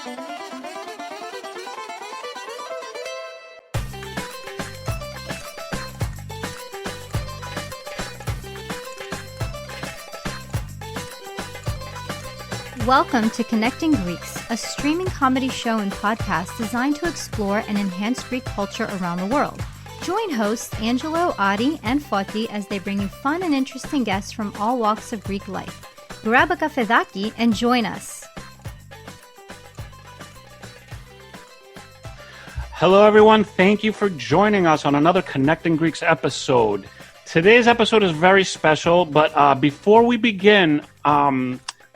Welcome to Connecting Greeks, a streaming comedy show and podcast designed to explore and enhance Greek culture around the world. Join hosts Angelo, Adi, and Foti as they bring you fun and interesting guests from all walks of Greek life. Grab a kafedaki and join us. Hello, everyone. Thank you for joining us on another Connecting Greeks episode. Today's episode is very special, but before we begin,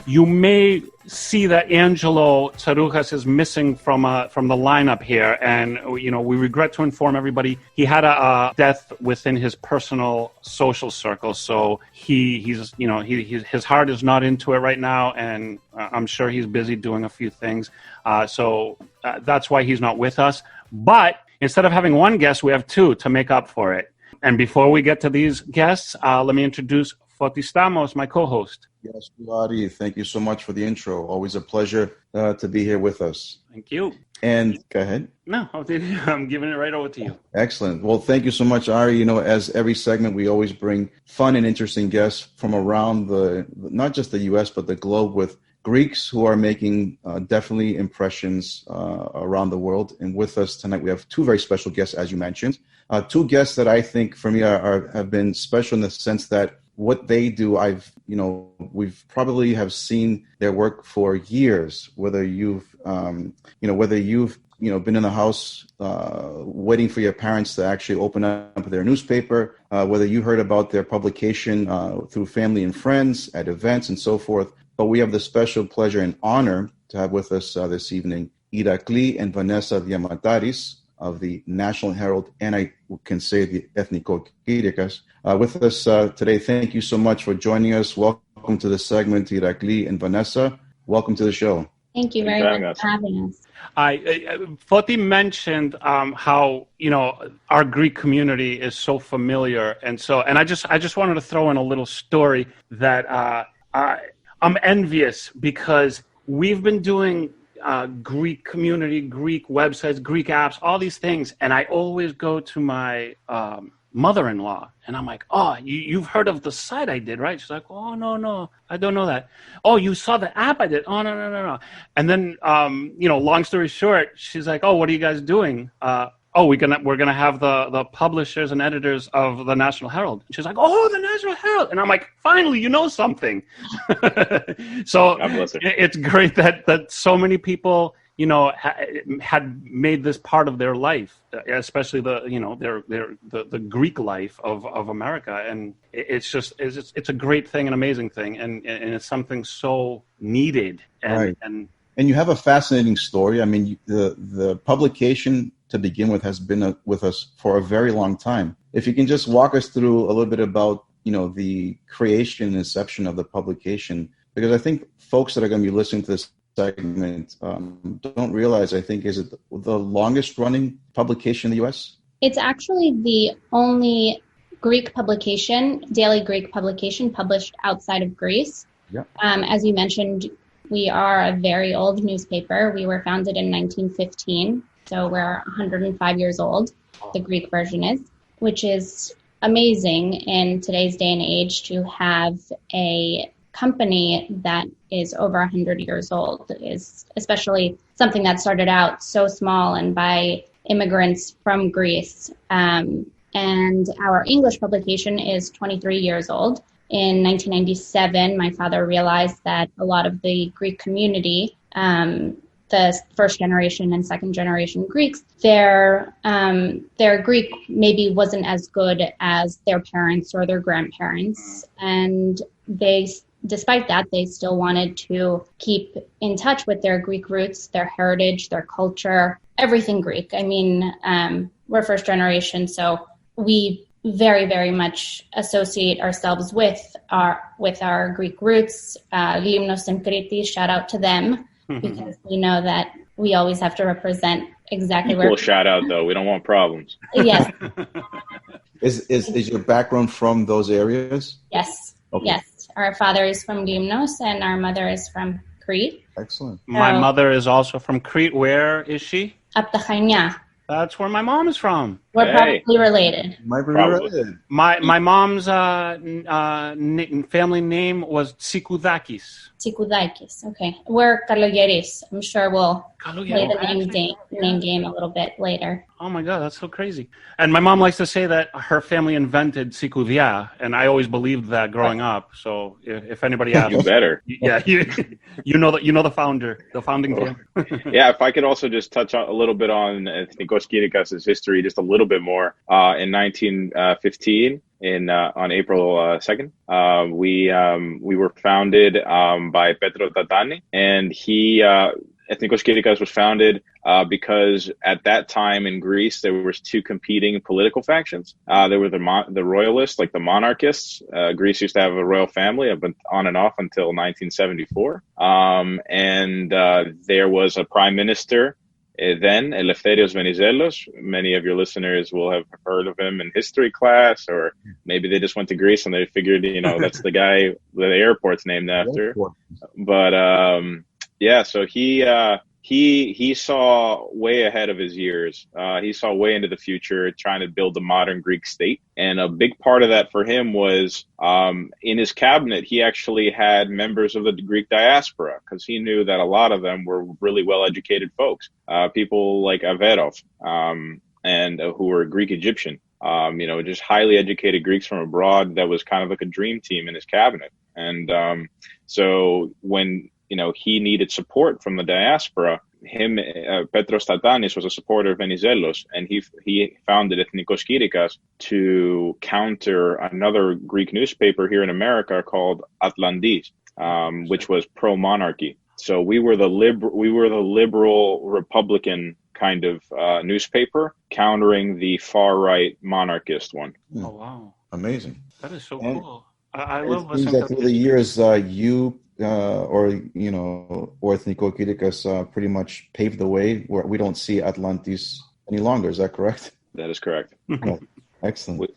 you may see that Angelo Tsarouchas is missing from the lineup here, and we regret to inform everybody he had a death within his personal social circle. So his heart is not into it right now, and I'm sure he's busy doing a few things. So that's why he's not with us. But instead of having one guest, we have two to make up for it. And before we get to these guests, let me introduce Foti Stamos, my co-host. Yes, Adi, thank you so much for the intro. Always a pleasure to be here with us. Thank you. And go ahead. No, I'm giving it right over to you. Excellent. Well, thank you so much, Ari. As every segment, we always bring fun and interesting guests from around not just the U.S., but the globe, with Greeks who are making definitely impressions around the world. And with us tonight, we have two very special guests, as you mentioned. Two guests that I think for me have been special in the sense that what they do, we've probably have seen their work for years. Whether you've been in the house waiting for your parents to actually open up their newspaper, whether you heard about their publication through family and friends at events and so forth. But we have the special pleasure and honor to have with us this evening Eraklis Vanessa Diamataris of the National Herald, and I can say the ΕΘΝΙΚΟΣ ΚΗΡΥΞ. With us today, thank you so much for joining us. Welcome to the segment, Eraklis and Vanessa. Welcome to the show. Thank you very much for having us. Foti mentioned how our Greek community is so familiar, and I just wanted to throw in a little story that I'm envious because we've been doing Greek community, Greek websites, Greek apps, all these things. And I always go to my mother-in-law and I'm like, oh, you've heard of the site I did, right? She's like, oh, no, I don't know that. Oh, you saw the app I did? Oh, no. And then, long story short, she's like, oh, what are you guys doing? We're gonna have the publishers and editors of the National Herald. And she's like, oh, the National Herald, and I'm like, finally, you know something. So it's great that so many people had made this part of their life, especially the Greek life of America, and it's a great thing, an amazing thing, and it's something so needed. And you have a fascinating story. I mean, the publication, to begin with, has been with us for a very long time. If you can just walk us through a little bit about, the creation and inception of the publication, because I think folks that are going to be listening to this segment don't realize, I think, is it the longest running publication in the U.S.? It's actually the only Greek publication, daily Greek publication published outside of Greece. Yeah. As you mentioned, we are a very old newspaper. We were founded in 1915. So we're 105 years old, the Greek version is, which is amazing in today's day and age to have a company that is over 100 years old, is especially something that started out so small and by immigrants from Greece. And our English publication is 23 years old. In 1997, my father realized that a lot of the Greek community, the first generation and second generation Greeks, their Greek maybe wasn't as good as their parents or their grandparents. And despite that, they still wanted to keep in touch with their Greek roots, their heritage, their culture, everything Greek. I mean, we're first generation, so we very, very much associate ourselves with our Greek roots. Limnos and Kriti, shout out to them. Because we know that we always have to represent exactly where. Shout out though. We don't want problems. Yes. Is your background from those areas? Yes. Okay. Yes. Our father is from Limnos and our mother is from Crete. Excellent. My mother is also from Crete. Where is she? Aptachania. That's where my mom is from. We're Hey. probably related. Might be Probably. related. My mom's family name was Tsikudakis. Tsikudakis. Okay. We're Kalogeris. I'm sure we'll play the Actually, name game a little bit later. Oh my God, that's so crazy. And my mom likes to say that her family invented Sikudia, and I always believed that growing up. So if anybody asks, You better. yeah, you know the founder, the founding family. Yeah, if I could also just touch on a little bit on ΕΘΝΙΚΟΣ ΚΗΡΥΞ's history, just a little bit more. In 1915, on April 2nd, we were founded by Petros Tatani, and ΕΘΝΙΚΟΣ ΚΗΡΥΞ was founded because at that time in Greece there was two competing political factions. There were the royalists, like the monarchists. Greece used to have a royal family on and off until 1974, and there was a prime minister then, Eleftherios Venizelos. Many of your listeners will have heard of him in history class, or maybe they just went to Greece and they figured, that's the guy the airport's named after. But yeah, so he saw way ahead of his years. He saw way into the future, trying to build a modern Greek state. And a big part of that for him was in his cabinet, he actually had members of the Greek diaspora, because he knew that a lot of them were really well-educated folks, people like Averov, and who were Greek Egyptian, just highly educated Greeks from abroad. That was kind of like a dream team in his cabinet. And so when he needed support from the diaspora, Petros Tatanis was a supporter of Venizelos, and he founded ΕΘΝΙΚΟΣ ΚΗΡΥΞ to counter another Greek newspaper here in America called Atlantis, which was pro-monarchy. So we were the liberal Republican kind of newspaper countering the far-right monarchist one. Oh wow, Amazing. that is so cool. I love it seems listening that to through the years, you or ΕΘΝΙΚΟΣ ΚΗΡΥΞ pretty much paved the way where we don't see Atlantis any longer. Is that correct? That is correct. Oh, excellent.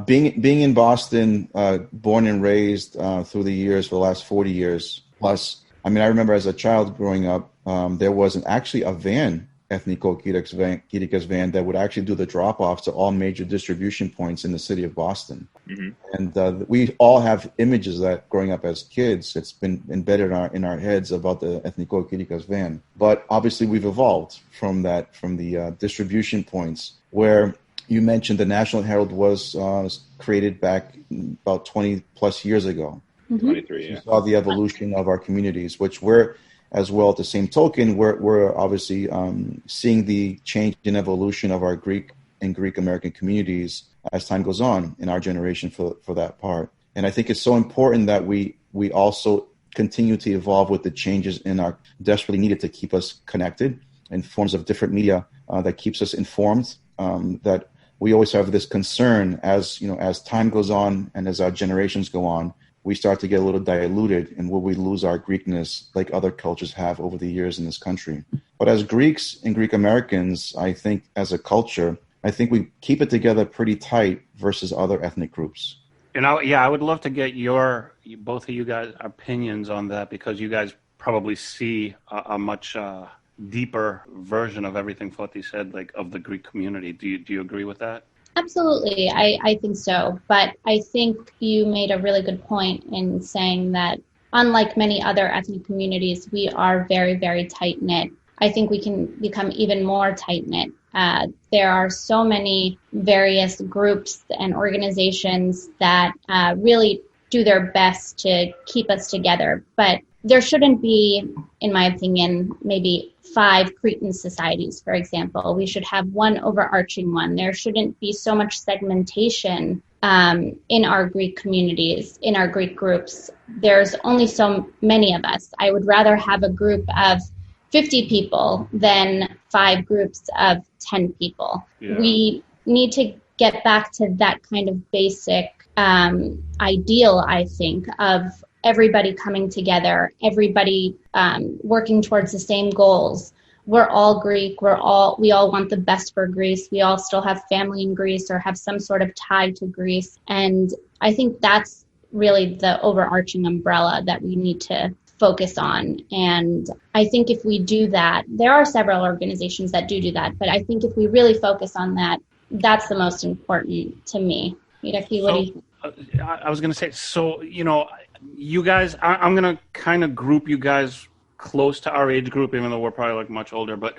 Being in Boston, born and raised through the years for the last 40 years plus. I mean, I remember as a child growing up, there was actually a van, ΕΘΝΙΚΟΣ ΚΗΡΥΞ van, that would actually do the drop-offs to all major distribution points in the city of Boston. Mm-hmm. And we all have images of that growing up as kids. It's been embedded in our heads about the ΕΘΝΙΚΟΣ ΚΗΡΥΞ van. But obviously we've evolved from the distribution points, where you mentioned the National Herald was created back about 20 plus years ago. 23, yeah. You saw the evolution of our communities, which we're, as well, at the same token, we're obviously seeing the change and evolution of our Greek and Greek American communities as time goes on in our generation for that part. And I think it's so important that we also continue to evolve with the changes in our desperately needed to keep us connected in forms of different media that keeps us informed, that we always have this concern as time goes on and as our generations go on, we start to get a little diluted, and will we lose our Greekness like other cultures have over the years in this country. But as Greeks and Greek Americans, I think as a culture, I think we keep it together pretty tight versus other ethnic groups. I would love to get both of you guys' opinions on that, because you guys probably see a much deeper version of everything Foti said, like of the Greek community. Do you agree with that? Absolutely. I think so. But I think you made a really good point in saying that unlike many other ethnic communities, we are very, very tight-knit. I think we can become even more tight-knit. There are so many various groups and organizations that really do their best to keep us together. But there shouldn't be, in my opinion, maybe 5 Cretan societies, for example. We should have one overarching one. There shouldn't be so much segmentation in our Greek communities, in our Greek groups. There's only so many of us. I would rather have a group of 50 people than 5 groups of 10 people. Yeah. We need to get back to that kind of basic ideal, I think, of everybody coming together, everybody working towards the same goals. We're all Greek. We all want the best for Greece. We all still have family in Greece or have some sort of tie to Greece. And I think that's really the overarching umbrella that we need to focus on. And I think if we do that, there are several organizations that do that, but I think if we really focus on that, that's the most important to me. Irakli, what do you think? I was going to say, so, you guys, I'm going to kind of group you guys close to our age group, even though we're probably like much older. But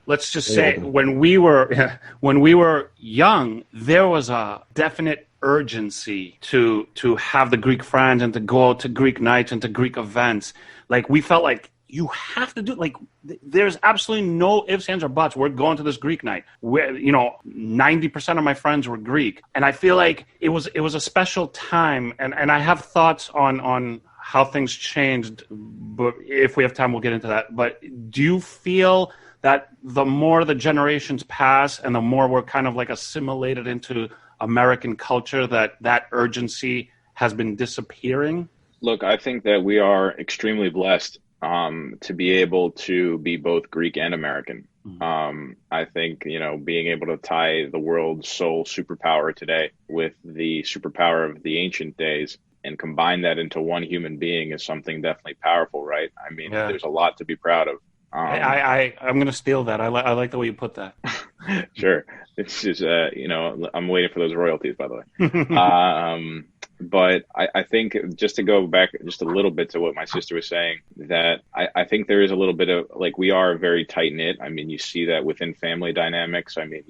let's just say when we were young, there was a definite urgency to have the Greek friends and to go out to Greek nights and to Greek events. Like, we felt like you have to do, like, there's absolutely no ifs, ands, or buts. We're going to this Greek night where, 90% of my friends were Greek. And I feel like it was a special time. And I have thoughts on how things changed, but if we have time, we'll get into that. But do you feel that the more the generations pass and the more we're kind of like assimilated into American culture, that urgency has been disappearing? Look, I think that we are extremely blessed to be able to be both Greek and American. I think, being able to tie the world's sole superpower today with the superpower of the ancient days and combine that into one human being is something definitely powerful, right? I mean, There's a lot to be proud of. I'm going to steal that. I like the way you put that. Sure. It's just, I'm waiting for those royalties, by the way. But I think, just to go back just a little bit to what my sister was saying, that I think there is a little bit of, like, we are very tight knit. I mean, you see that within family dynamics. I mean,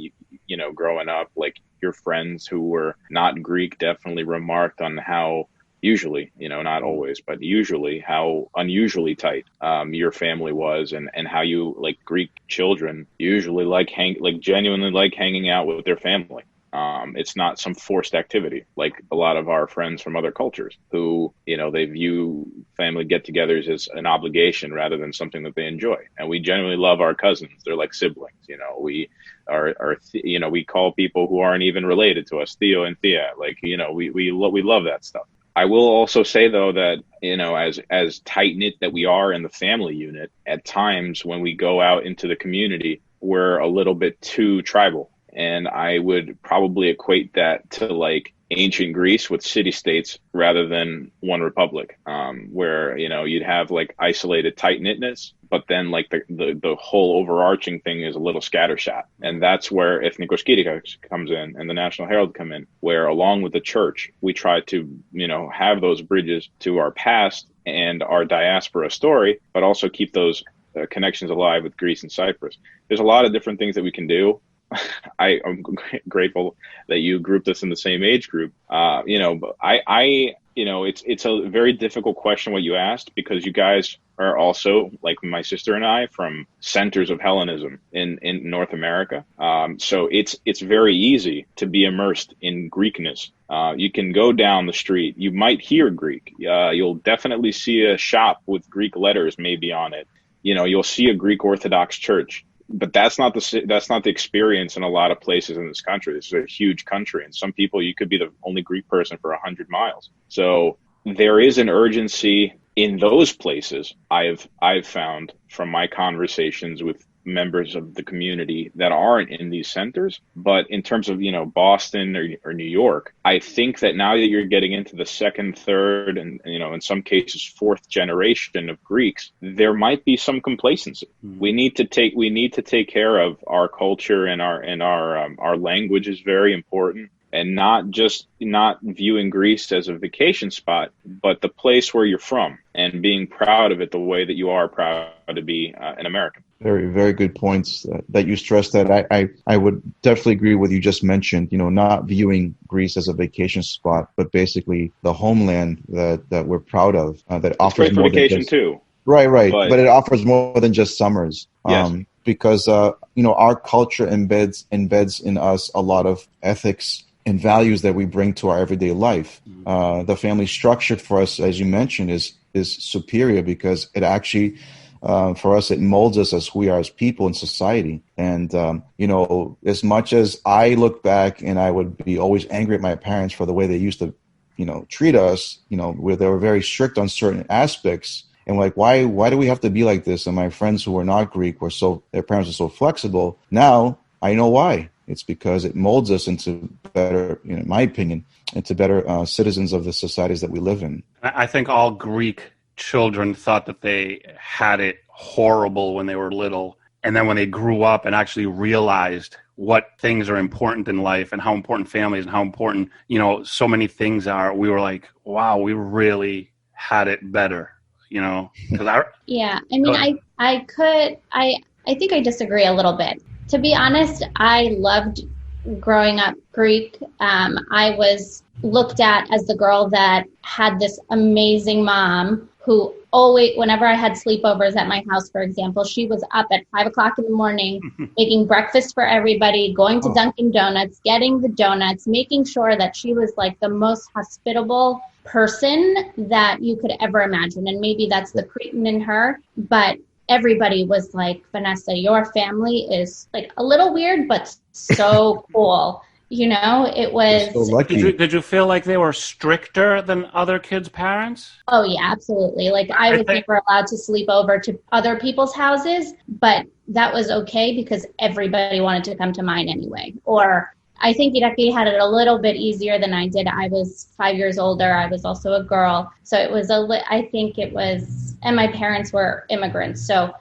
growing up, like, your friends who were not Greek definitely remarked on how usually, not always, but usually how unusually tight your family was, and how you, like, Greek children usually genuinely like hanging out with their family. It's not some forced activity like a lot of our friends from other cultures who, they view family get-togethers as an obligation rather than something that they enjoy. And we genuinely love our cousins. They're like siblings. We we call people who aren't even related to us Theo and Thea. Like, we love that stuff. I will also say, though, that, as tight-knit that we are in the family unit, at times when we go out into the community, we're a little bit too tribal. And I would probably equate that to, like, ancient Greece with city-states rather than one republic, where, you'd have, like, isolated tight-knitness, but then, like, the whole overarching thing is a little scattershot. And that's where ΕΘΝΙΚΟΣ ΚΗΡΥΞ comes in and the National Herald come in, where, along with the church, we try to, have those bridges to our past and our diaspora story, but also keep those connections alive with Greece and Cyprus. There's a lot of different things that we can do. I'm grateful that you grouped us in the same age group. But it's a very difficult question what you asked, because you guys are also, like my sister and I, from centers of Hellenism in North America. So it's very easy to be immersed in Greekness. You can go down the street. You might hear Greek. You'll definitely see a shop with Greek letters maybe on it. You'll see a Greek Orthodox church. But that's not the experience in a lot of places in this country. This is a huge country, and some people, you could be the only Greek person for 100 miles. So there is an urgency in those places. I've found from my conversations with members of the community that aren't in these centers. But in terms of, Boston or New York, I think that now that you're getting into the second, third, and, in some cases, fourth generation of Greeks, there might be some complacency. Mm-hmm. We need to take care of our culture, and our language is very important. And not viewing Greece as a vacation spot, but the place where you're from, and being proud of it the way that you are proud to be an American. Very, very good points that you stressed. That I would definitely agree with you just mentioned. Not viewing Greece as a vacation spot, but basically the homeland that we're proud of. That offers more vacation than just, too. Right. But it offers more than just summers. Yes. Because our culture embeds in us a lot of ethics and values that we bring to our everyday life. The family structure for us, as you mentioned, is superior because it actually, for us, it molds us as who we are as people in society. And, as much as I look back and I would be always angry at my parents for the way they used to, treat us, where they were very strict on certain aspects. And like, why do we have to be like this? And my friends who were not Greek their parents are so flexible. Now I know why. It's because it molds us into better, in my opinion, into better citizens of the societies that we live in. I think all Greek children thought that they had it horrible when they were little. And then when they grew up and actually realized what things are important in life and how important families and how important, so many things are, we were like, wow, we really had it better, Yeah, I mean, I think I disagree a little bit. To be honest, I loved growing up Greek. I was looked at as the girl that had this amazing mom who always, whenever I had sleepovers at my house, for example, she was up at 5 o'clock in the morning, making breakfast for everybody, going to Dunkin' Donuts, getting the donuts, making sure that she was like the most hospitable person that you could ever imagine. And maybe that's the Cretan in her, but everybody was like, Vanessa, your family is like a little weird, but so cool. It was so lucky. Did you feel like they were stricter than other kids' parents? Oh yeah, absolutely. Like I was never allowed to sleep over to other people's houses, but that was okay because everybody wanted to come to mine anyway. Or I think Iraqi had it a little bit easier than I did. I was 5 years older. I was also a girl. So it was and my parents were immigrants. So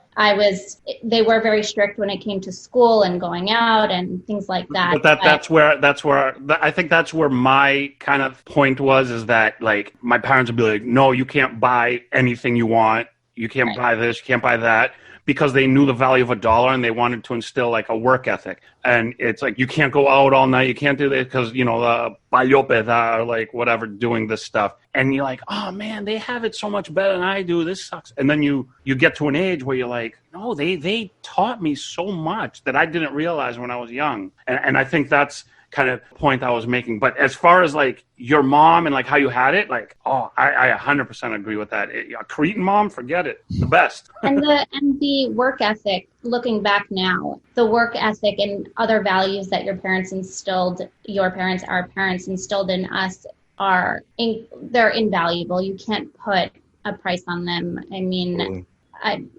they were very strict when it came to school and going out and things like that. But that's where I think that's where my kind of point was, is that like my parents would be like, no, you can't buy anything you want. You can't buy this, you can't buy that, because they knew the value of $1 and they wanted to instill like a work ethic. And it's like, you can't go out all night. You can't do this because, the bayopes are like whatever doing this stuff. And you're like, oh man, they have it so much better than I do. This sucks. And then you get to an age where you're like, no, they taught me so much that I didn't realize when I was young. And I think that's kind of point I was making. But as far as like your mom and like how you had it, like, I 100% agree with that. A Cretan mom, forget it, the best. and the work ethic, looking back now, the work ethic and other values that our parents instilled in us they're invaluable. You can't put a price on them. I mean,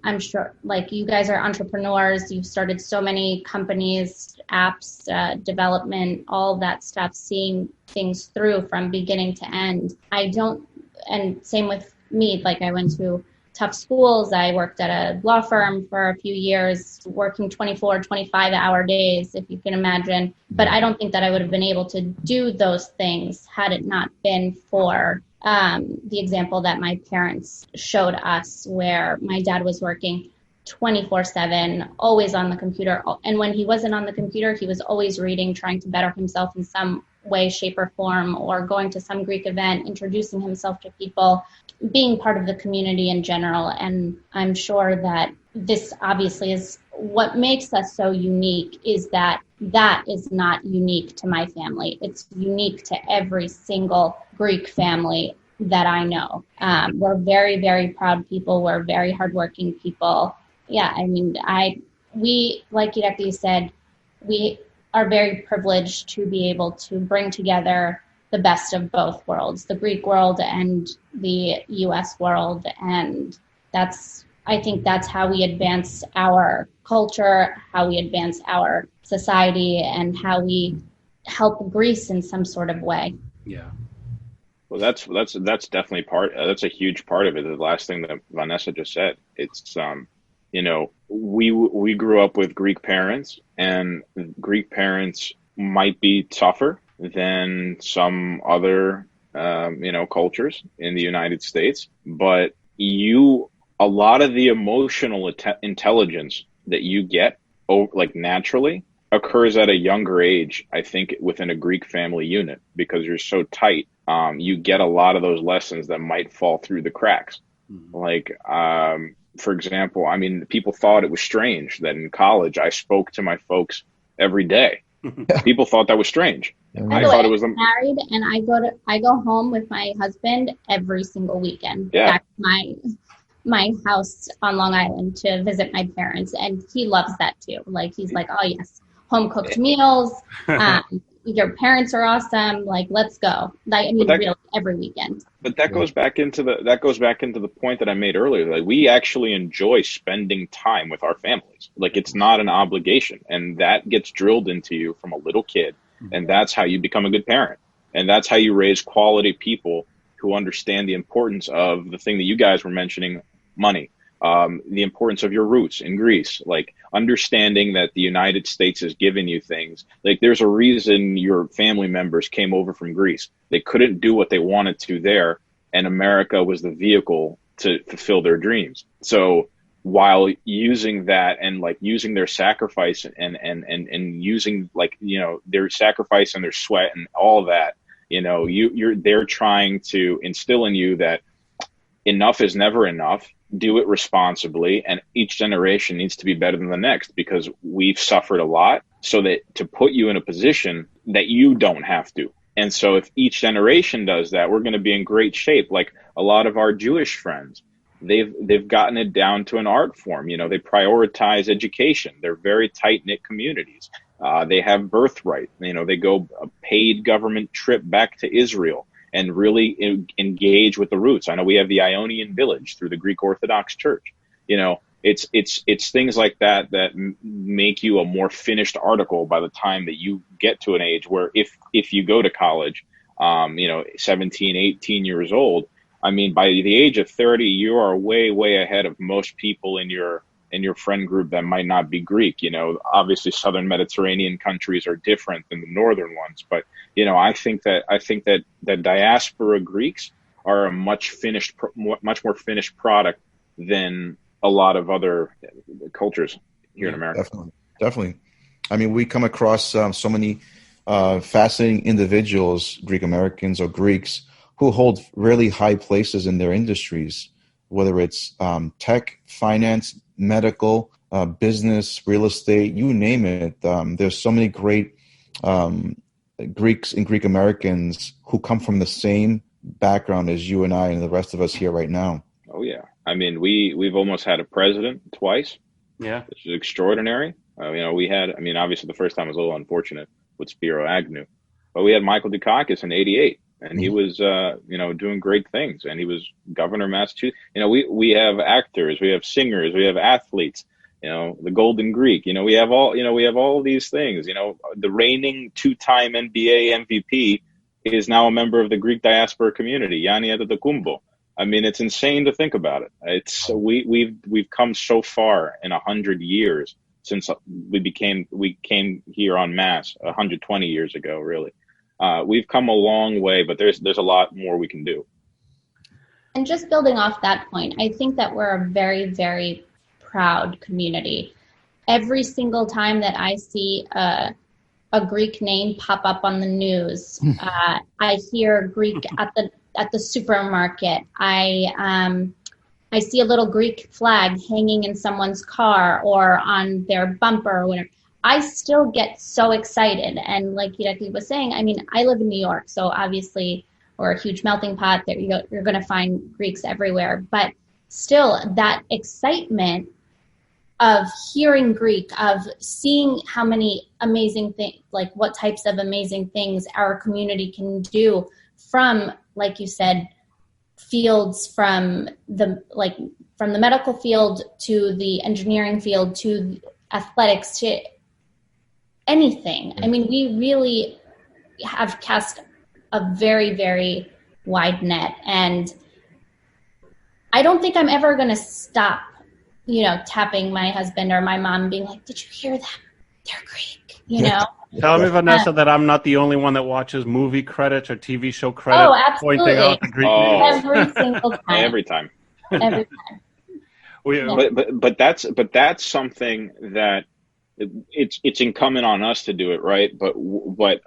I'm sure, like, you guys are entrepreneurs. You've started so many companies, apps, development, all that stuff, seeing things through from beginning to end. And same with me. Like, I went to tough schools. I worked at a law firm for a few years, working 24, 25-hour days, if you can imagine. But I don't think that I would have been able to do those things had it not been for the example that my parents showed us, where my dad was working 24/7, always on the computer. And when he wasn't on the computer, he was always reading, trying to better himself in some way, shape, or form, or going to some Greek event, introducing himself to people, being part of the community in general. And I'm sure that this obviously is what makes us so unique, is that is not unique to my family. It's unique to every single Greek family that I know. We're very, very proud people. We're very hardworking people. Yeah, I mean, we, like Irakli said, we are very privileged to be able to bring together the best of both worlds, the Greek world and the U.S. world. And I think that's how we advance our culture, how we advance our society, and how we help Greece in some sort of way. Yeah. Well, that's definitely that's a huge part of it. The last thing that Vanessa just said, it's, we grew up with Greek parents, and Greek parents might be tougher than some other, cultures in the United States, but a lot of the emotional intelligence that you get, like, naturally occurs at a younger age, I think, within a Greek family unit, because you're so tight. You get a lot of those lessons that might fall through the cracks. Mm-hmm. Like, for example, I mean, people thought it was strange that in college I spoke to my folks every day. People thought that was strange. I thought it was married, and I go home with my husband every single weekend. Yeah. Back to my house on Long Island to visit my parents, and he loves that too. Like, he's like, oh yes, home cooked meals. Your parents are awesome. Like, let's go. Like, I mean, really, every weekend. But that goes back into the point that I made earlier. Like, we actually enjoy spending time with our families. Like, it's not an obligation, and that gets drilled into you from a little kid, and that's how you become a good parent, and that's how you raise quality people who understand the importance of the thing that you guys were mentioning, money, the importance of your roots in Greece, like understanding that the United States has given you things. Like there's a reason your family members came over from Greece. They couldn't do what they wanted to there, and America was the vehicle to fulfill their dreams. So while using that and like using their sacrifice and using like, you know, their sacrifice and their sweat and all that, you know, they're trying to instill in you that enough is never enough. Do it responsibly, and each generation needs to be better than the next, because we've suffered a lot, so that to put you in a position that you don't have to. And so if each generation does that, we're going to be in great shape. Like a lot of our Jewish friends, they've gotten it down to an art form. You know, they prioritize education. They're very tight-knit communities. They have birthright. You know, they go a paid government trip back to Israel and really engage with the roots. I know we have the Ionian Village through the Greek Orthodox Church. You know, it's things like that that make you a more finished article by the time that you get to an age where if you go to college, you know, 17, 18 years old, I mean, by the age of 30, you are way, way ahead of most people in your friend group that might not be Greek. You know, obviously Southern Mediterranean countries are different than the northern ones, but you know, I think that the diaspora Greeks are a much more finished product than a lot of other cultures here in America. Definitely. I mean, we come across so many fascinating individuals, Greek Americans or Greeks, who hold really high places in their industries, whether it's tech, finance, medical, business, real estate, you name it. There's so many great Greeks and Greek Americans who come from the same background as you and I and the rest of us here right now. Oh yeah, I mean we've almost had a president twice. Yeah, which is extraordinary. You know, we had. I mean, obviously the first time was a little unfortunate with Spiro Agnew, but we had Michael Dukakis in '88, and he was you know, doing great things, and he was governor of Massachusetts. You know, we have actors, we have singers, we have athletes. You know, the Golden Greek. You know, we have all these things. You know, the reigning 2-time NBA MVP is now a member of the Greek diaspora community, Yanni Antetokounmpo. I mean, it's insane to think about it. It's we've come so far in 100 years since we came here en masse 120 years ago. Really, we've come a long way, but there's a lot more we can do. And just building off that point, I think that we're a very, very proud community. Every single time that I see a Greek name pop up on the news, I hear Greek at the supermarket. I see a little Greek flag hanging in someone's car or on their bumper or whatever. I still get so excited. And like Eraklis was saying, I mean, I live in New York, so obviously we're a huge melting pot. That you're going to find Greeks everywhere. But still, that excitement of hearing Greek, of seeing how many amazing things, like what types of amazing things our community can do from, like you said, fields from the medical field to the engineering field to athletics to anything. I mean, we really have cast a very, very wide net, and I don't think I'm ever going to stop, you know, tapping my husband or my mom being like, did you hear that? They're Greek, you know? Tell me, Vanessa, that I'm not the only one that watches movie credits or TV show credits pointing out the Greek names. Every single time. Every time. Every time. But that's something that it's incumbent on us to do it, right? But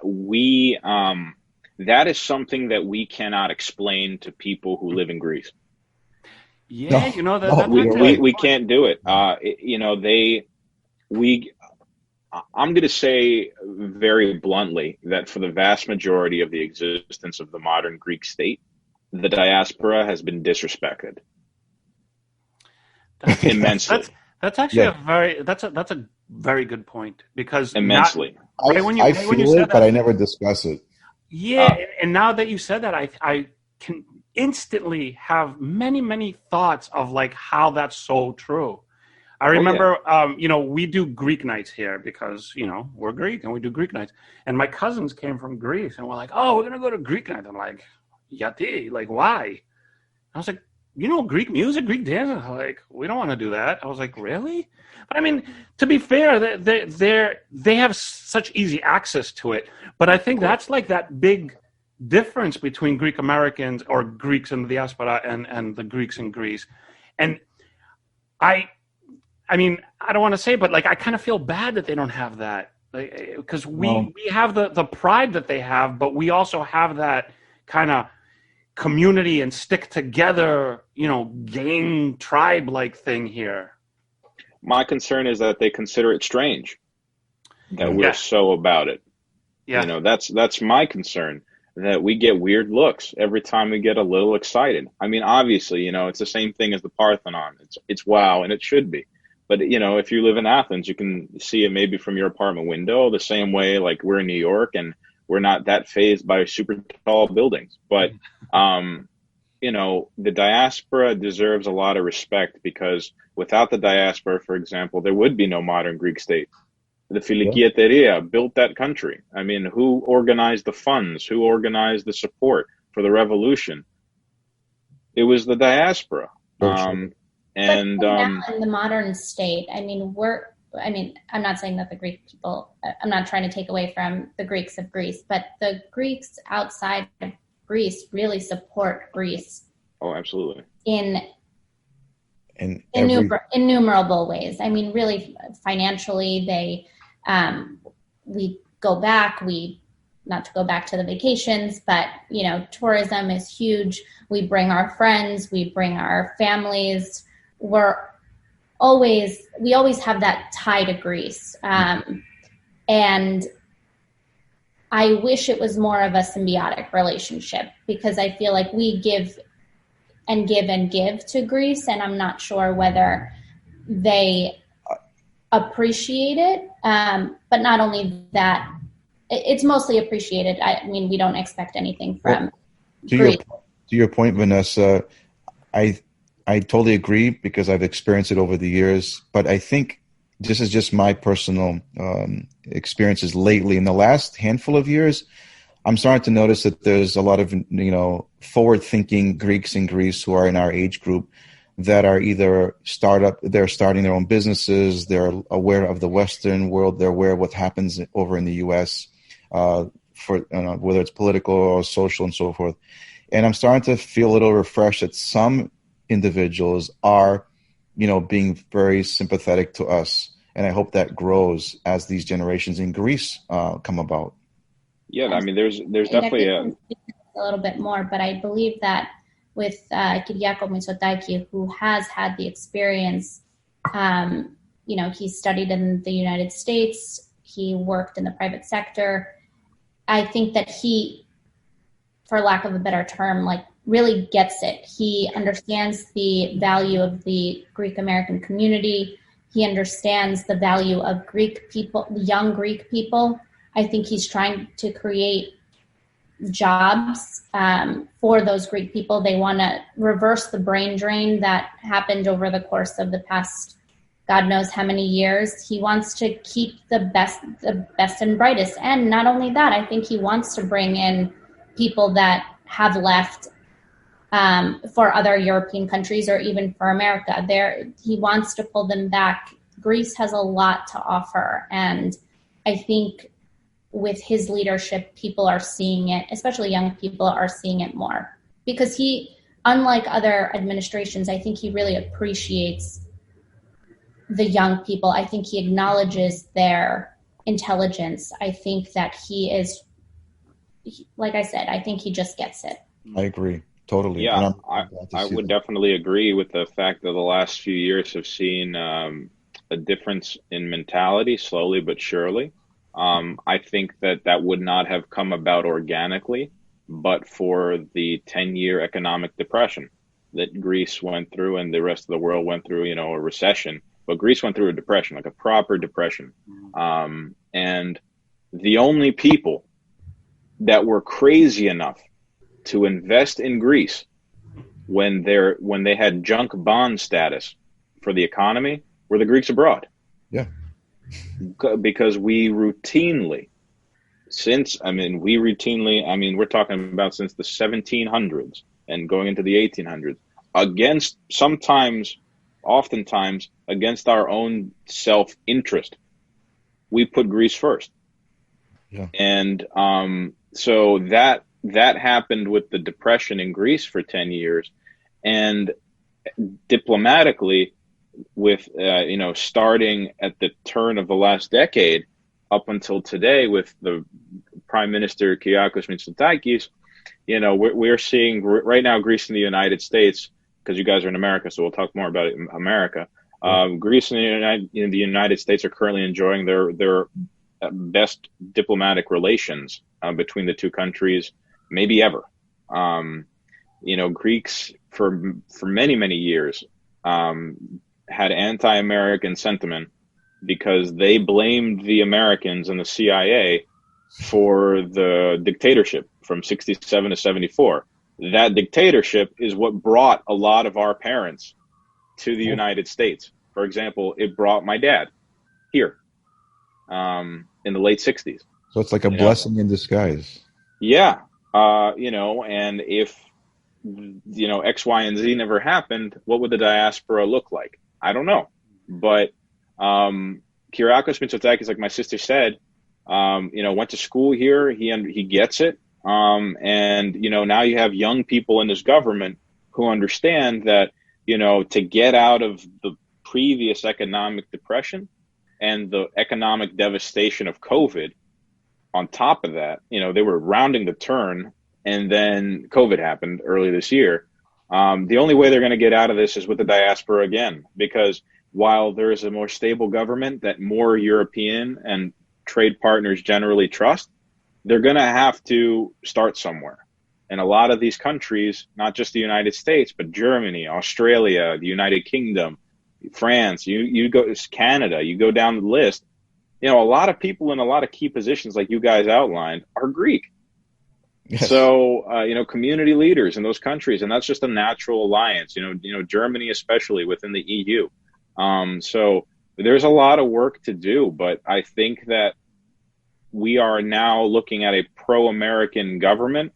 we that is something that we cannot explain to people who live in Greece. Yeah, you know we can't do it. You know, I'm going to say very bluntly that for the vast majority of the existence of the modern Greek state, the diaspora has been disrespected immensely. That's actually that's a very good point, because immensely. I feel it, but I never discuss it. Yeah, and now that you said that, I can instantly have many thoughts of like how that's so true. I remember, you know, we do Greek nights here because, you know, we're Greek and we do Greek nights. And my cousins came from Greece and we're like, oh, we're going to go to Greek night. I'm like, Yati, like, why? I was like, Greek music, Greek dance? Like, we don't want to do that. I was like, really? But I mean, to be fair, they have such easy access to it. But I think that's like that big difference between Greek Americans or Greeks in the diaspora and the Greeks in Greece. And I mean, I don't want to say, but like, I kind of feel bad that they don't have that, because we have the pride that they have, but we also have that kind of community and stick together, gang tribe like thing here. My concern is that they consider it strange that we're so about it. Yeah. That's my concern, that we get weird looks every time we get a little excited. I mean, obviously, it's the same thing as the Parthenon. It's wow, and it should be. But, if you live in Athens, you can see it maybe from your apartment window, the same way like we're in New York and we're not that fazed by super tall buildings. But, the diaspora deserves a lot of respect, because without the diaspora, for example, there would be no modern Greek state. The Filikieteria built that country. I mean, who organized the funds? Who organized the support for the revolution? It was the diaspora. And now in the modern state, I'm not saying that the Greek people, I'm not trying to take away from the Greeks of Greece, but the Greeks outside of Greece really support Greece. Oh, absolutely. In innumerable ways. I mean, really financially, we go back, not to go back to the vacations, but, tourism is huge. We bring our friends, we bring our families. We always have that tie to Greece. And I wish it was more of a symbiotic relationship, because I feel like we give and give and give to Greece, and I'm not sure whether they appreciate it. But not only that, it's mostly appreciated. I mean, we don't expect anything from Greece. To your point, Vanessa, I totally agree, because I've experienced it over the years. But I think this is just my personal experiences lately. In the last handful of years, I'm starting to notice that there's a lot of, forward-thinking Greeks in Greece who are in our age group that are either they're starting their own businesses, they're aware of the Western world, they're aware of what happens over in the U.S., whether it's political or social and so forth. And I'm starting to feel a little refreshed that some individuals are, being very sympathetic to us. And I hope that grows as these generations in Greece come about. Yeah, I mean, there's definitely a little bit more, but I believe that with Kyriakos Mitsotakis, who has had the experience, he studied in the United States, he worked in the private sector. I think that he, for lack of a better term, really gets it. He understands the value of the Greek American community. He understands the value of Greek people, young Greek people. I think he's trying to create jobs for those Greek people. They want to reverse the brain drain that happened over the course of the past, God knows how many years. He wants to keep the best and brightest. And not only that, I think he wants to bring in people that have left for other European countries or even for America. He wants to pull them back. Greece has a lot to offer. And I think with his leadership, people are seeing it, especially young people are seeing it more. Because he, unlike other administrations, I think he really appreciates the young people. I think he acknowledges their intelligence. I think that he is, like I said, I think he just gets it. I agree. Totally. Yeah, I would definitely agree with the fact that the last few years have seen a difference in mentality, slowly but surely. I think that would not have come about organically, but for the 10-year economic depression that Greece went through and the rest of the world went through, a recession. But Greece went through a depression, like a proper depression. And the only people that were crazy enough to invest in Greece when they had junk bond status for the economy were the Greeks abroad. Yeah. Because we routinely we routinely, we're talking about since the 1700s and going into the 1800s, oftentimes against our own self-interest, we put Greece first. Yeah. And so that happened with the Depression in Greece for 10 years. And diplomatically, with starting at the turn of the last decade up until today with the Prime Minister Eraklis Mitsotakis, we're seeing right now Greece and the United States, because you guys are in America, so we'll talk more about it in America. Greece and the United States are currently enjoying their best diplomatic relations between the two countries, maybe ever. Greeks for many, many years had anti-American sentiment because they blamed the Americans and the CIA for the dictatorship from 67 to 74. That dictatorship is what brought a lot of our parents to the United States. For example, it brought my dad here in the late 60s. So it's like a blessing in disguise. Yeah. And if, X, Y, and Z never happened, what would the diaspora look like? I don't know. But Kyriakos Mitsotakis, like my sister said, went to school here. He gets it. And now you have young people in this government who understand that, to get out of the previous economic depression and the economic devastation of COVID, on top of that, they were rounding the turn, and then COVID happened early this year. The only way they're going to get out of this is with the diaspora again, because while there is a more stable government that more European and trade partners generally trust, they're going to have to start somewhere. And a lot of these countries, not just the United States, but Germany, Australia, the United Kingdom, France, you go Canada, you go down the list, a lot of people in a lot of key positions like you guys outlined are Greek. Yes. So, community leaders in those countries, and that's just a natural alliance, Germany, especially within the EU. So there's a lot of work to do, but I think that we are now looking at a pro-American government,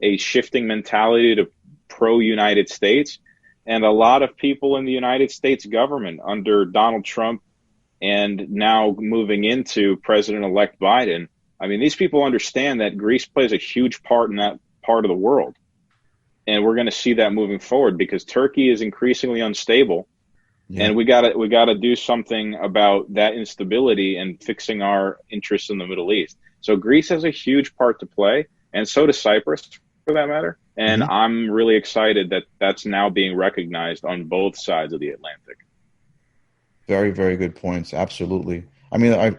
a shifting mentality to pro-United States, and a lot of people in the United States government under Donald Trump and now moving into President-elect Biden. These people understand that Greece plays a huge part in that part of the world. And we're going to see that moving forward because Turkey is increasingly unstable. Yeah. And we gotta do something about that instability and fixing our interests in the Middle East. So Greece has a huge part to play, and so does Cyprus, for that matter. And I'm really excited that that's now being recognized on both sides of the Atlantic. Very, very good points. Absolutely.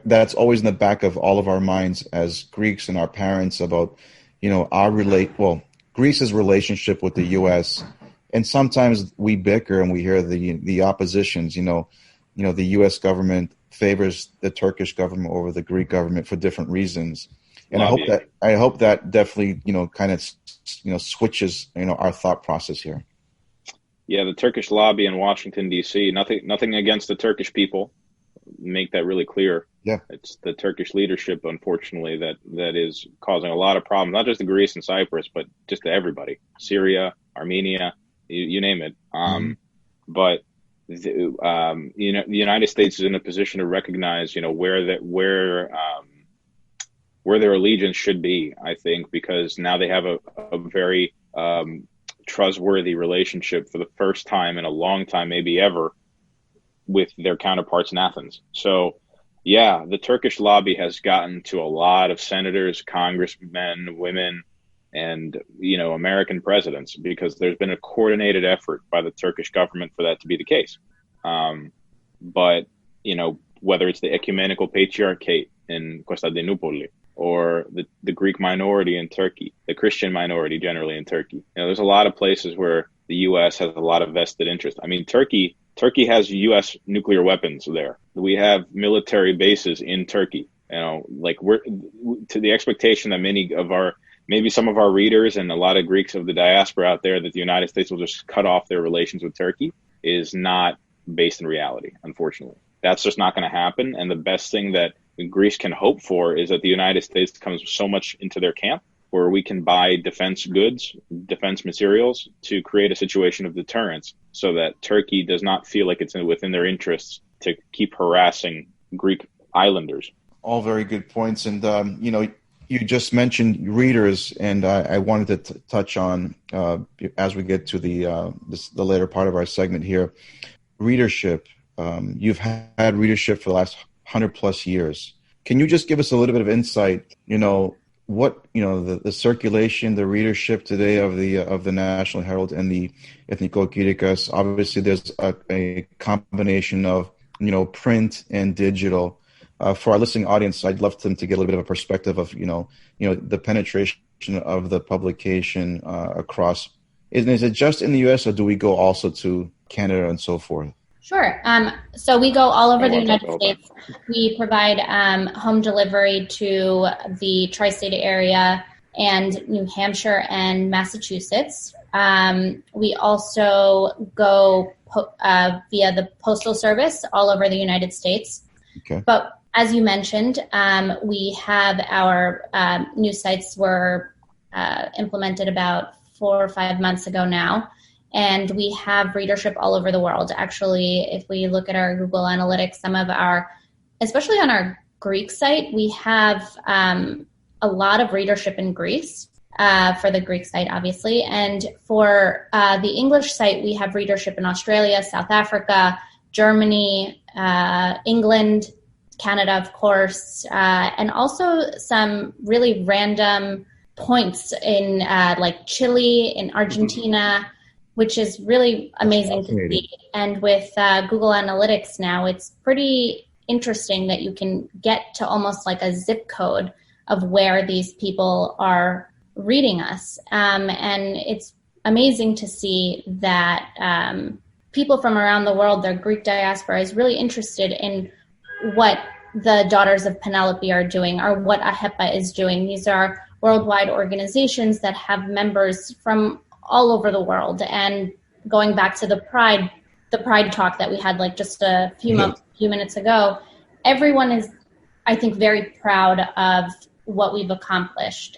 That's always in the back of all of our minds as Greeks and our parents about, Greece's relationship with the U.S. And sometimes we bicker and we hear the oppositions, the U.S. government favors the Turkish government over the Greek government for different reasons. And I hope that definitely, switches, our thought process here. Yeah, the Turkish lobby in Washington, D.C., nothing against the Turkish people. Make that really clear. Yeah, it's the Turkish leadership, unfortunately, that is causing a lot of problems, not just to Greece and Cyprus, but just to everybody. Syria, Armenia, you name it. But the United States is in a position to recognize, where their allegiance should be. I think because now they have a very trustworthy relationship for the first time in a long time, maybe ever, with their counterparts in Athens. So, yeah, the Turkish lobby has gotten to a lot of senators, congressmen, women, and, American presidents because there's been a coordinated effort by the Turkish government for that to be the case. But, whether it's the ecumenical patriarchate in Constantinople or the Greek minority in Turkey, the Christian minority generally in Turkey, there's a lot of places where the U.S. has a lot of vested interest. Turkey has U.S. nuclear weapons there. We have military bases in Turkey. We're to the expectation that maybe some of our readers and a lot of Greeks of the diaspora out there that the United States will just cut off their relations with Turkey is not based in reality, unfortunately. That's just not going to happen. And the best thing that Greece can hope for is that the United States comes so much into their camp where we can buy defense goods, defense materials to create a situation of deterrence so that Turkey does not feel like it's within their interests to keep harassing Greek islanders. All very good points. And, you just mentioned readers, and I wanted to touch on, as we get to the later part of our segment here, readership. You've had readership for the last 100 plus years. Can you just give us a little bit of insight, what, the circulation, the readership today of the National Herald and the ΕΘΝΙΚΟΣ ΚΗΡΥΞ? Obviously, there's a combination of, print and digital. For our listening audience, I'd love them to get a little bit of a perspective of, the penetration of the publication across. Is it just in the U.S. or do we go also to Canada and so forth? Sure. So we go all over the United States. We provide home delivery to the tri-state area and New Hampshire and Massachusetts. We also go via the Postal Service all over the United States. Okay. But as you mentioned, we have our news sites were implemented about 4 or 5 months ago now. And we have readership all over the world. Actually, if we look at our Google Analytics, some of our, especially on our Greek site, we have a lot of readership in Greece for the Greek site, obviously. And for the English site, we have readership in Australia, South Africa, Germany, England, Canada, of course, and also some really random points in like Chile, in Argentina, which is really amazing to see. And with Google Analytics now, it's pretty interesting that you can get to almost like a zip code of where these people are reading us. And it's amazing to see that people from around the world, their Greek diaspora, is really interested in what the Daughters of Penelope are doing or what AHEPA is doing. These are worldwide organizations that have members from all over the world. And going back to the Pride talk that we had like just a few minutes ago, everyone is, I think, very proud of what we've accomplished.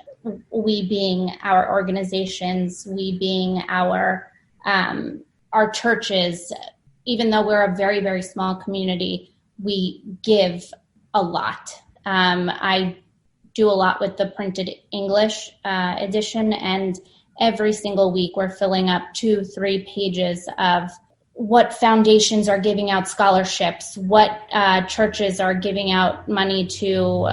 We being our organizations, we being our churches. Even though we're a very, very small community, we give a lot. I do a lot with the printed English edition, and every single week we're filling up 2-3 pages of what foundations are giving out scholarships, what churches are giving out money to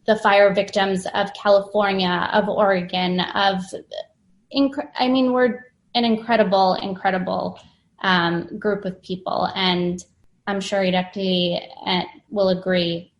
the fire victims of California, of Oregon, we're an incredible group of people. And I'm sure Irakli will agree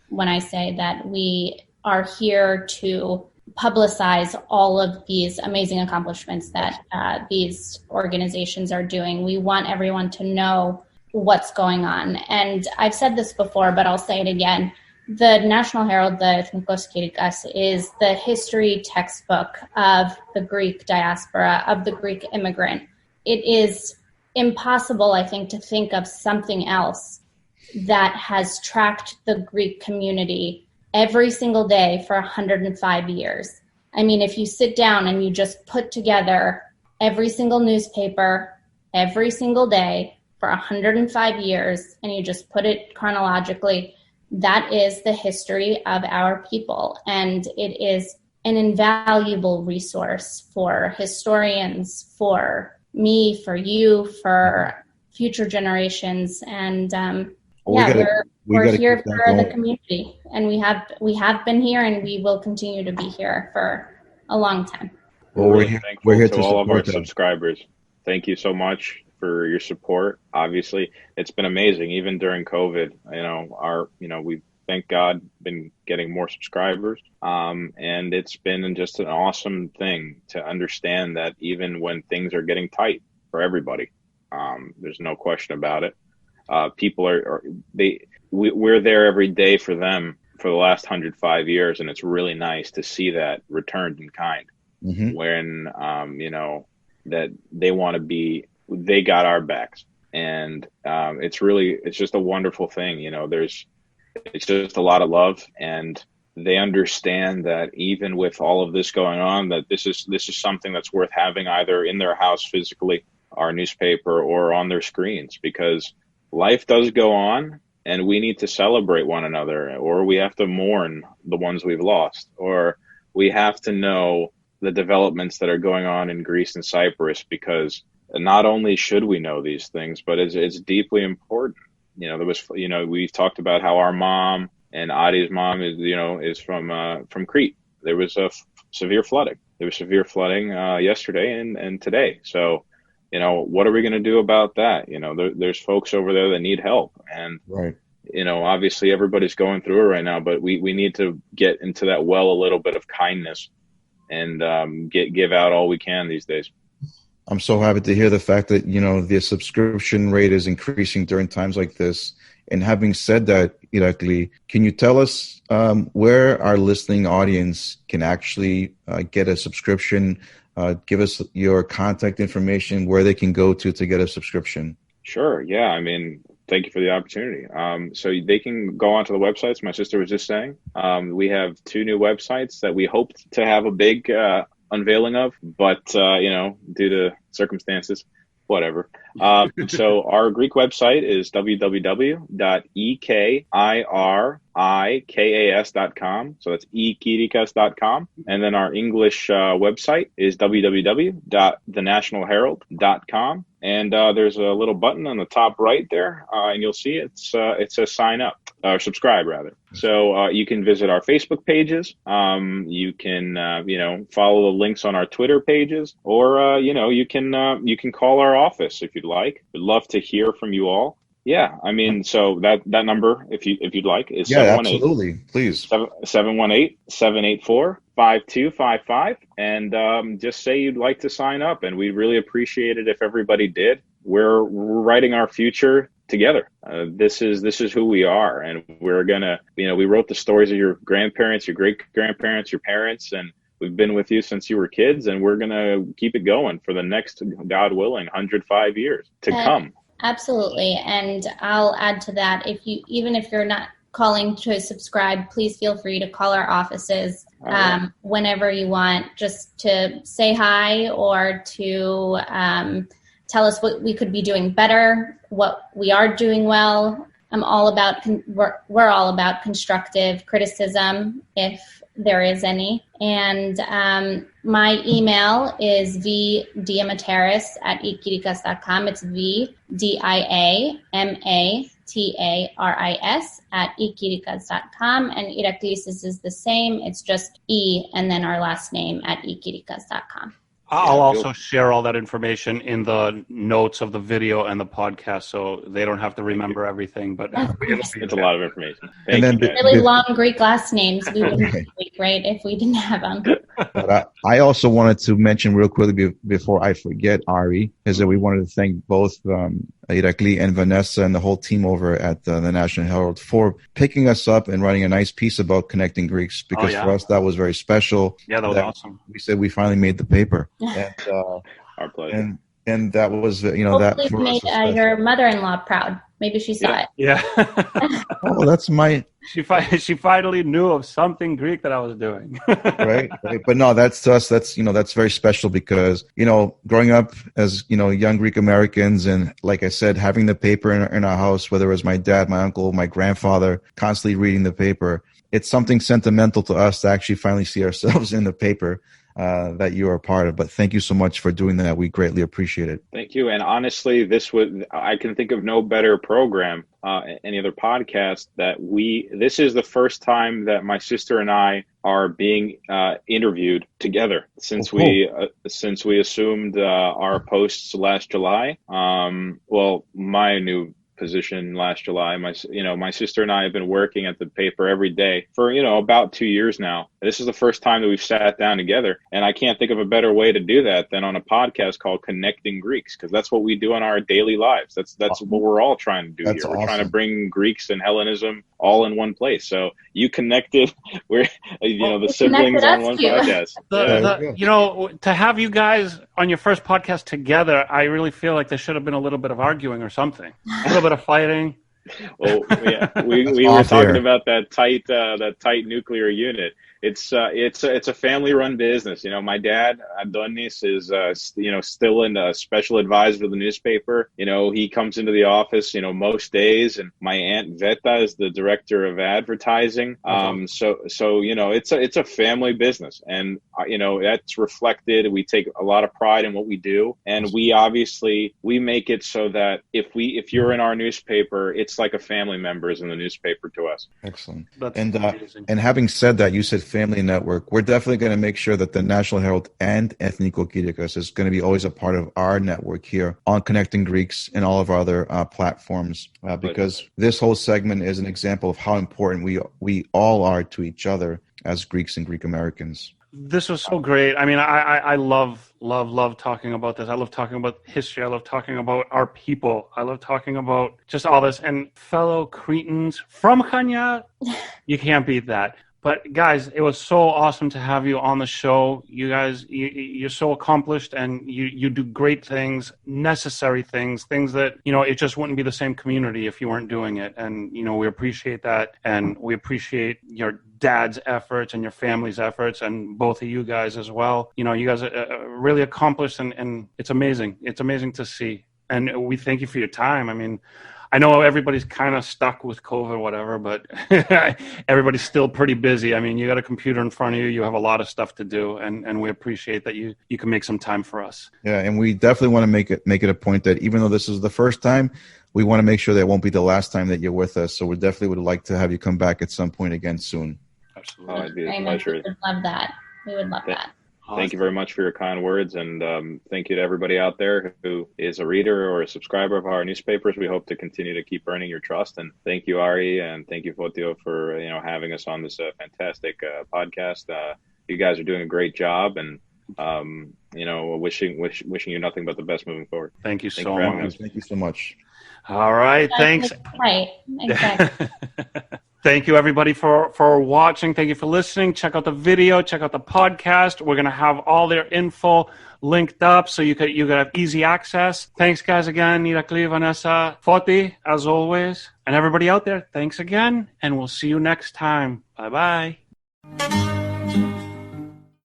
when I say that we are here to publicize all of these amazing accomplishments that these organizations are doing. We want everyone to know what's going on. And I've said this before, but I'll say it again. The National Herald, the ΕΘΝΙΚΟΣ ΚΗΡΥΞ, is the history textbook of the Greek diaspora, of the Greek immigrant. It is impossible, I think, to think of something else that has tracked the Greek community every single day for 105 years. I mean, if you sit down and you just put together every single newspaper, every single day for 105 years, and you just put it chronologically, that is the history of our people. And it is an invaluable resource for historians, for me, for you, for future generations. And we're here for the community, and we have been here, and we will continue to be here for a long time. Well, we're here to all of our them. subscribers. Thank you so much for your support. Obviously, it's been amazing, even during COVID. We've, thank God, been getting more subscribers, and it's been just an awesome thing to understand that even when things are getting tight for everybody, there's no question about it. People we're there every day for them for the last 105 years, and it's really nice to see that returned in kind. Mm-hmm. When that they got our backs, and it's just a wonderful thing. it's just a lot of love, and they understand that even with all of this going on, that this is something that's worth having either in their house physically, our newspaper, or on their screens, because life does go on, and we need to celebrate one another, or we have to mourn the ones we've lost, or we have to know the developments that are going on in Greece and Cyprus, because not only should we know these things, but it's deeply important. We've talked about how our mom and Adi's mom is from Crete. There was severe flooding. There was severe flooding yesterday and today. So, what are we going to do about that? There's folks over there that need help, and right. Obviously everybody's going through it right now, but we need to get into that well a little bit of kindness and give out all we can these days. I'm so happy to hear the fact that, the subscription rate is increasing during times like this. And having said that, Eraklis, can you tell us where our listening audience can actually get a subscription? Give us your contact information, where they can go to get a subscription. Sure. Yeah. Thank you for the opportunity. So they can go onto the websites. My sister was just saying, we have 2 new websites that we hoped to have a big unveiling of, but due to circumstances, whatever. So our Greek website is www.ekirikas.com. So that's ekirikas.com. And then our English website is www.thenationalherald.com. And there's a little button on the top right there, and you'll see it says sign up, or subscribe rather. So you can visit our Facebook pages. You can follow the links on our Twitter pages, or you can call our office if you'd like. We'd love to hear from you all. Yeah, so that number, if you'd like, is 718. Absolutely, please. 718-784-5255, and just say you'd like to sign up, and we'd really appreciate it if everybody did. We're writing our future together. This is who we are, and we're gonna, we wrote the stories of your grandparents, your great grandparents, your parents, and we've been with you since you were kids, and we're gonna keep it going for the next, God willing, 105 years to come. Absolutely. And I'll add to that, even if you're not calling to subscribe, please feel free to call our offices whenever you want, just to say hi or to tell us what we could be doing better, what we are doing well. We're all about constructive criticism, if there is any. And my email is vdiamataris@ekirikas.com. It's vdiamataris@ekirikas.com. And Eraklis is the same. It's just E and then our last name @ekirikas.com. I'll also share all that information in the notes of the video and the podcast, so they don't have to remember everything. But it's a lot of information. And then really long Greek last names. We wouldn't be great if we didn't have them. But I also wanted to mention real quickly before I forget, Ari, is that we wanted to thank both Eraklis and Vanessa and the whole team over at the National Herald for picking us up and writing a nice piece about connecting Greeks, because for us that was very special. Yeah, that was awesome. We said we finally made the paper. And, our pleasure. And that was, Hopefully that you made your mother-in-law proud. Maybe she saw it. Yeah. Oh, that's my... She finally knew of something Greek that I was doing. right. But no, that's to us. That's very special because, growing up as, young Greek Americans, and like I said, having the paper in our house, whether it was my dad, my uncle, my grandfather, constantly reading the paper, it's something sentimental to us to actually finally see ourselves in the paper that you are a part of. But thank you so much for doing that. We greatly appreciate it. Thank you. And honestly, I can think of no better program, any other podcast this is the first time that my sister and I are being interviewed together since we assumed our posts last July. My new position last July. My sister and I have been working at the paper every day for, about 2 years now. This is the first time that we've sat down together, and I can't think of a better way to do that than on a podcast called Connecting Greeks, because that's what we do in our daily lives. That's awesome. What we're all trying to do here. We're trying to bring Greeks and Hellenism all in one place. So you connected, we're the siblings on one podcast. To have you guys on your first podcast together, I really feel like there should have been a little bit of arguing or something, a little bit of fighting. Well, yeah, we were talking about that tight nuclear unit. It's a family-run business. You know, my dad, Adonis, is still in a special advisor to the newspaper. You know, he comes into the office, most days, and my aunt Veta is the director of advertising. So it's a family business, and that's reflected. We take a lot of pride in what we do, and we make it so that if you're in our newspaper, it's like a family member is in the newspaper to us. Excellent. That's amazing. And having said that, you said family network. We're definitely going to make sure that the National Herald and ΕΘΝΙΚΟΣ ΚΗΡΥΞ is going to be always a part of our network here on Connecting Greeks and all of our other platforms, because this whole segment is an example of how important we all are to each other as Greeks and Greek Americans. This was so great. I mean, I love talking about this. I love talking about history. I love talking about our people. I love talking about just all this. And fellow Cretans from Chania, you can't beat that. But guys, it was so awesome to have you on the show. You guys, you're so accomplished, and you do great things, necessary things that, it just wouldn't be the same community if you weren't doing it. And, we appreciate that. And we appreciate your dad's efforts and your family's efforts, and both of you guys as well. You guys are really accomplished, and it's amazing. It's amazing to see. And we thank you for your time. I mean, I know everybody's kind of stuck with COVID or whatever, but everybody's still pretty busy. I mean, you got a computer in front of you. You have a lot of stuff to do, and we appreciate that you can make some time for us. Yeah, and we definitely want to make it a point that even though this is the first time, we want to make sure that it won't be the last time that you're with us. So we definitely would like to have you come back at some point again soon. Absolutely. Oh, it'd be a pleasure. We would love that. We would love that. Thank you very much for your kind words, and thank you to everybody out there who is a reader or a subscriber of our newspapers. We hope to continue to keep earning your trust, and thank you, Ari, and thank you, Fotio, for having us on this fantastic podcast. You guys are doing a great job, and wishing you nothing but the best moving forward. Thank you so much. Thank you so much. All right, thanks. Right, exactly. Thank you, everybody, for watching. Thank you for listening. Check out the video. Check out the podcast. We're going to have all their info linked up so you could have easy access. Thanks, guys, again. Eraklis, Vanessa, Foti, as always. And everybody out there, thanks again, and we'll see you next time. Bye-bye.